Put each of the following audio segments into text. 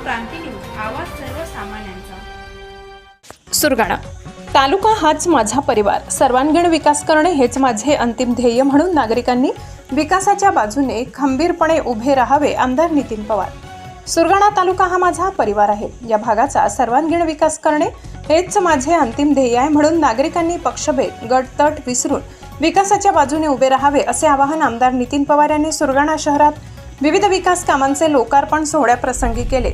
क्रांती news, आवाज सर्वसामान्यांचा। सुरगाणा तालुका हाच माझा परिवार, सर्वांगीण विकास करणे हेच माझे अंतिम ध्येय म्हणून नागरिकांनी विकासाच्या बाजूने खंबीरपणे उभे राहावे। आमदार नितीन पवार। सुरगाणा तालुका हा माझा परिवार आहे, या भागाचा सर्वांगीण विकास करणे हेच माझे अंतिम ध्येय आहे म्हणून नागरिकांनी पक्षभेद गटतट विसरून विकासाच्या बाजूने उभे राहावे असे आवाहन आमदार नितीन पवार यांनी सुरगाणा शहरात विविध विकास कामांचे लोकार्पण सोहळ्याप्रसंगी केले।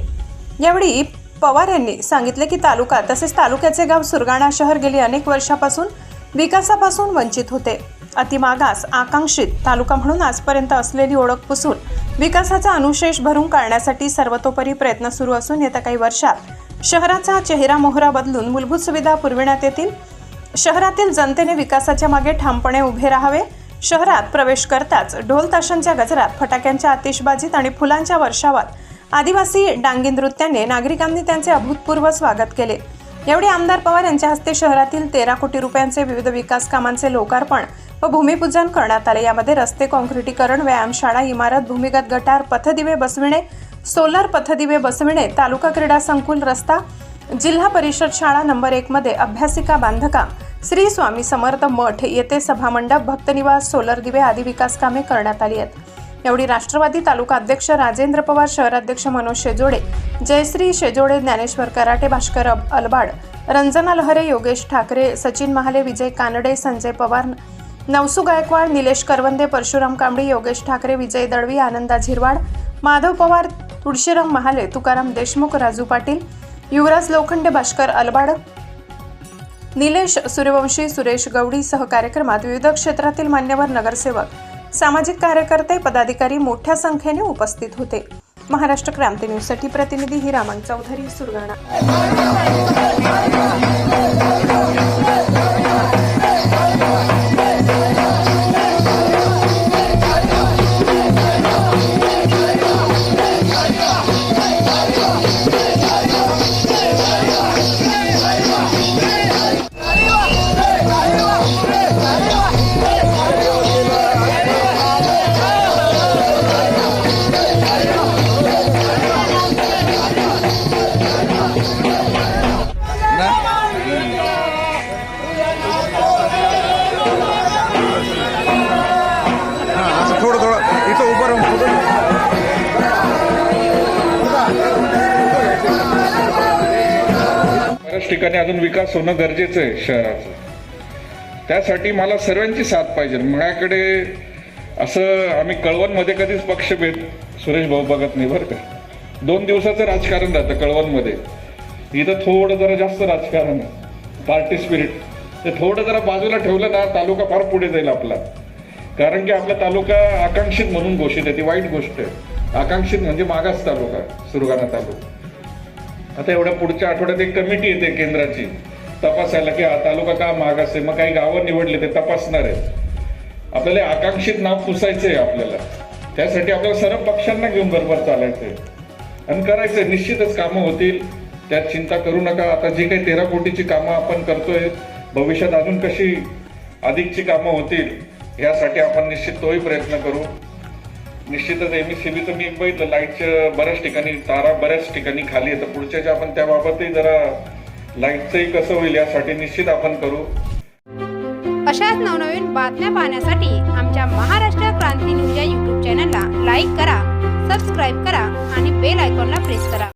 यावेळी पवार यांनी सांगितले की तालुका तसेच तालुक्याचे गाव सुरगाणा शहर गेली अनेक वर्षापासून विकासापासून वंचित होते। अतिमागास आकांक्षित तालुका म्हणून आजपर्यंत असलेली ओळख पुसून विकासाचा अनुशेष भरून काढण्यासाठी सर्वतोपरी प्रयत्न सुरू असून येत्या काही वर्षात शहराचा चेहरा मोहरा बदलून मूलभूत सुविधा पुरविण्यात येतील। शहरातील जनतेने विकासाच्या मागे ठामपणे उभे राहावे। शहरात प्रवेश करताच ढोल ताशांच्या गजरात, फटाक्यांच्या आतिषबाजीत आणि फुलांच्या वर्षावात आदिवासी डांगी नृत्याने नागरिकांनी त्यांचे अभूतपूर्व स्वागत केले। यावेळी आमदार पवार यांच्या हस्ते शहरातील 13 कोटी रुपयांचे विविध विकास कामांचे लोकार्पण व भूमिपूजन करण्यात आले। यामध्ये रस्ते काँक्रिटीकरण, व्यायामशाळा, इमारत, भूमिगत गटार, पथदिवे बसविणे, सोलर पथदिवे बसविणे, तालुका क्रीडा संकुल, रस्ता, जिल्हा परिषद शाळा नंबर 1 मध्ये अभ्यासिका बांधकाम, श्री स्वामी समर्थ मठ येथे सभामंडप, भक्तनिवास, सोलर दिवे आदी विकास कामे करण्यात आली आहेत। यावेळी राष्ट्रवादी तालुका अध्यक्ष राजेंद्र पवार, शहराध्यक्ष मनोज शेजोडे, जयश्री शेजोडे, ज्ञानेश्वर कराटे, भास्कर अलबाड, रंजना लहरे, योगेश ठाकरे, सचिन महाले, विजय कानडे, संजय पवार, नवसू गायकवाड, निलेश करवंदे, परशुराम कांबडी, योगेश ठाकरे, विजय दळवी, आनंदा झिरवाड, माधव पवार, तुळशीराम महाले, तुकाराम देशमुख, राजू पाटील, युवराज लोखंडे, भास्कर अलबाड, निलेश सूर्यवंशी, सुरेश गवडी सह कार्यक्रमात विविध क्षेत्रातील मान्यवर, नगरसेवक, सामाजिक कार्यकर्ते, पदाधिकारी मोठ्या संख्येने उपस्थित होते। महाराष्ट्र क्रांती न्यूजसाठी प्रतिनिधी हिरामन चौधरी, सुरगाणा। बऱ्याच ठिकाणी अजून विकास होणं गरजेचं आहे शहराचं। त्यासाठी मला सर्वांची साथ पाहिजे। माझ्याकडे असं आम्ही कळवणमध्ये कधीच पक्षभेद सुरेश भाऊ बघत नाही बरं का। 2 दिवसाचं राजकारण राहतं कळवणमध्ये, इथं थोडं जरा जास्त राजकारण आहे, पार्टी स्पिरिट। ते थोडं जरा बाजूला ठेवलं ना, तालुका फार पुढे जाईल आपला। कारण की आपला तालुका आकांक्षित म्हणून घोषित आहे, ती वाईट गोष्ट आहे। आकांक्षित म्हणजे मागास तालुका सुरगाणा तालुका। आता एवढ्या पुढच्या आठवड्यात एक कमिटी येते केंद्राची तपासायला की हा तालुका का मागास आहे। मग काही गावं निवडले ते तपासणार आहेत। आपल्याला आकांक्षित नाव पुसायचंय आपल्याला। त्यासाठी आपल्याला सर्व पक्षांना घेऊन बरोबर चालायचंय आणि करायचंय। निश्चितच कामं होतील, त्यात चिंता करू नका। आता जी काही 13 कोटीची कामं आपण करतोय, भविष्यात अजून कशी अधिकची कामं होतील यासाठी आपण निश्चित तोही प्रयत्न करू। निश्चितच MSCBचं मी बघितलं, लाईटच्या बऱ्याच ठिकाणी तारा बऱ्याच ठिकाणी खाली येतं। पुढच्या आपण त्याबाबतही जरा लाईटचंही कसं होईल यासाठी निश्चित आपण करू। अशाच नवनवीन बातम्या पाहण्यासाठी आमच्या महाराष्ट्र क्रांती न्यूज या YouTube चॅनलला लाईक करा, सबस्क्राईब करा आणि बेल आयकॉनला प्रेस करा।